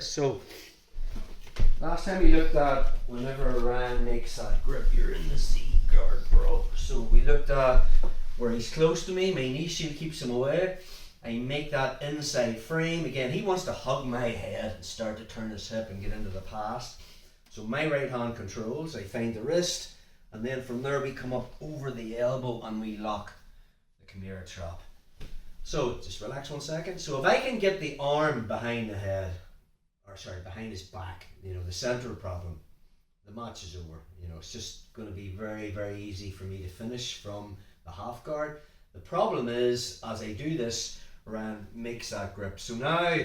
this. So last time we looked at whenever Ryan makes that grip, you're in the Z guard, bro. So we looked at where he's close to me, my knee shield keeps him away. I make that inside frame. Again, he wants to hug my head and start to turn his hip and get into the pass. So my right hand controls, I find the wrist, and then from there we come up over the elbow and we lock the Kimura trap. So just relax 1 second. So if I can get the arm behind the head, or sorry, behind his back, you know, the central problem, the match is over. You know, it's just going to be very, very easy for me to finish from the half guard. The problem is, as I do this, Ryan makes that grip. So now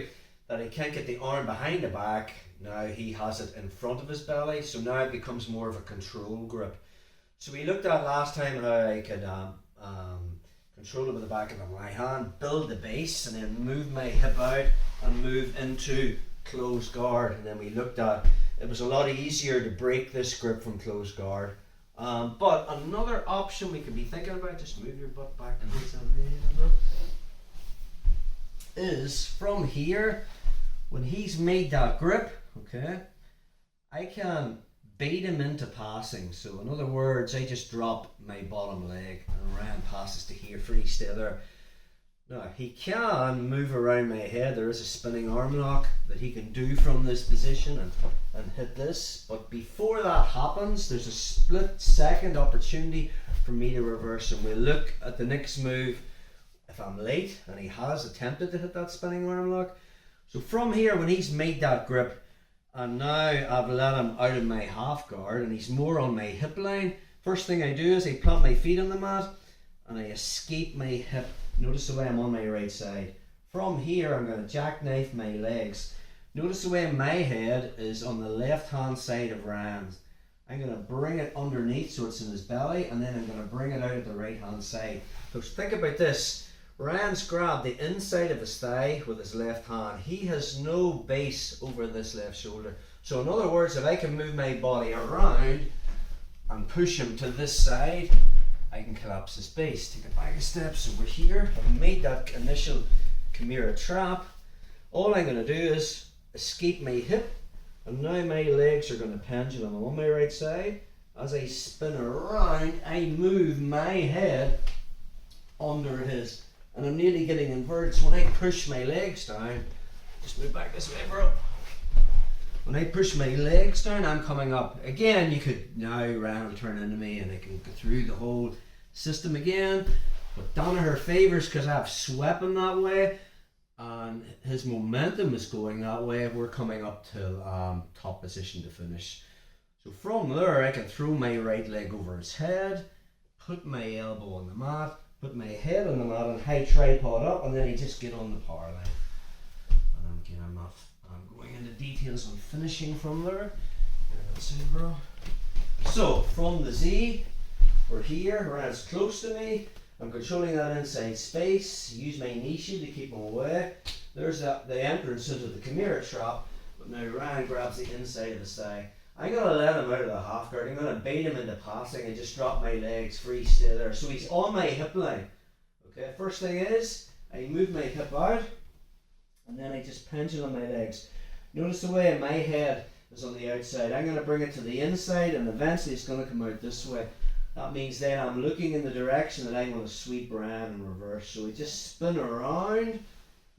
that I can't get the arm behind the back, now he has it in front of his belly. So now it becomes more of a control grip. So we looked at last time how I could control it with the back of my hand, build the base, and then move my hip out and move into closed guard. And then we looked at it was a lot easier to break this grip from closed guard. But another option we could be thinking about, just move your butt back to this is from here, when he's made that grip, okay, I can bait him into passing. So in other words, I just drop my bottom leg and Ryan passes to here, free stay there. Now he can move around my head. There is a spinning arm lock that he can do from this position and hit this, but before that happens, there's a split second opportunity for me to reverse, and we'll look at the next move if I'm late and he has attempted to hit that spinning arm lock. So from here, when he's made that grip and now I've let him out of my half guard and he's more on my hip line, first thing I do is I plant my feet on the mat and I escape my hip. Notice the way I'm on my right side. From here, I'm going to jackknife my legs. Notice the way my head is on the left hand side of Ryan's. I'm going to bring it underneath so it's in his belly, and then I'm going to bring it out at the right hand side. So think about this. Ryan's grabbed the inside of his thigh with his left hand. He has no base over this left shoulder. So in other words, if I can move my body around and push him to this side, I can collapse his base. Take it back a step. So we're here. I've made that initial Kimura trap. All I'm going to do is escape my hip, and now my legs are going to pendulum on my right side. As I spin around, I move my head under his, and I'm nearly getting inverted. So when I push my legs down, just move back this way, bro. When I push my legs down, I'm coming up. Again, you could now Ryan will turn into me and I can go through the whole system again. But Danaher favours because I've swept him that way and his momentum is going that way. We're coming up to top position to finish. So from there, I can throw my right leg over his head, put my elbow on the mat, put my head on the mat and high tripod up, and then I just get on the power line. And again, I'm going into details on finishing from there. That's it, bro. So from the Z, we're here. Ryan's close to me. I'm controlling that inside space. Use my knee shield to keep him away. There's the entrance into the Kimura trap. But now Ryan grabs the inside of the thigh. I'm going to let him out of the half guard. I'm going to bait him into passing and just drop my legs free, stay there. So he's on my hip line. Okay, first thing is, I move my hip out and then I just pendulum my legs. Notice the way my head is on the outside. I'm going to bring it to the inside and eventually it's going to come out this way. That means then I'm looking in the direction that I'm going to sweep around and reverse. So we just spin around.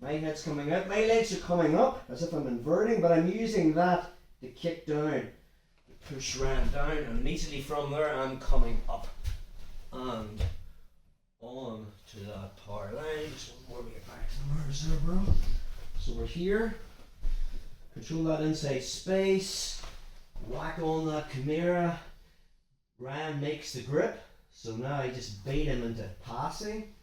My head's coming out. My legs are coming up as if I'm inverting, but I'm using that to kick down. Push Ryan down, and immediately from there I'm coming up and on to that power line. Just one more to get back to the reserve, bro. So we're here, control that inside space, whack on that Kimura. Ryan makes the grip, so now I just bait him into passing.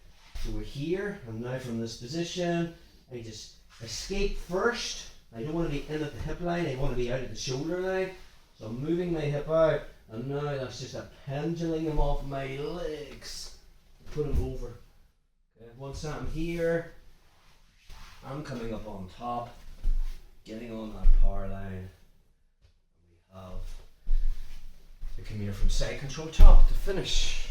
So we're here, and now from this position I just escape first. I don't want to be in at the hip line, I want to be out at the shoulder line. So I'm moving my hip out, and now that's just a pendulum him off my legs to put him over. Okay, once I'm here, I'm coming up on top, getting on that power line. We have the Kimura from side control top to finish.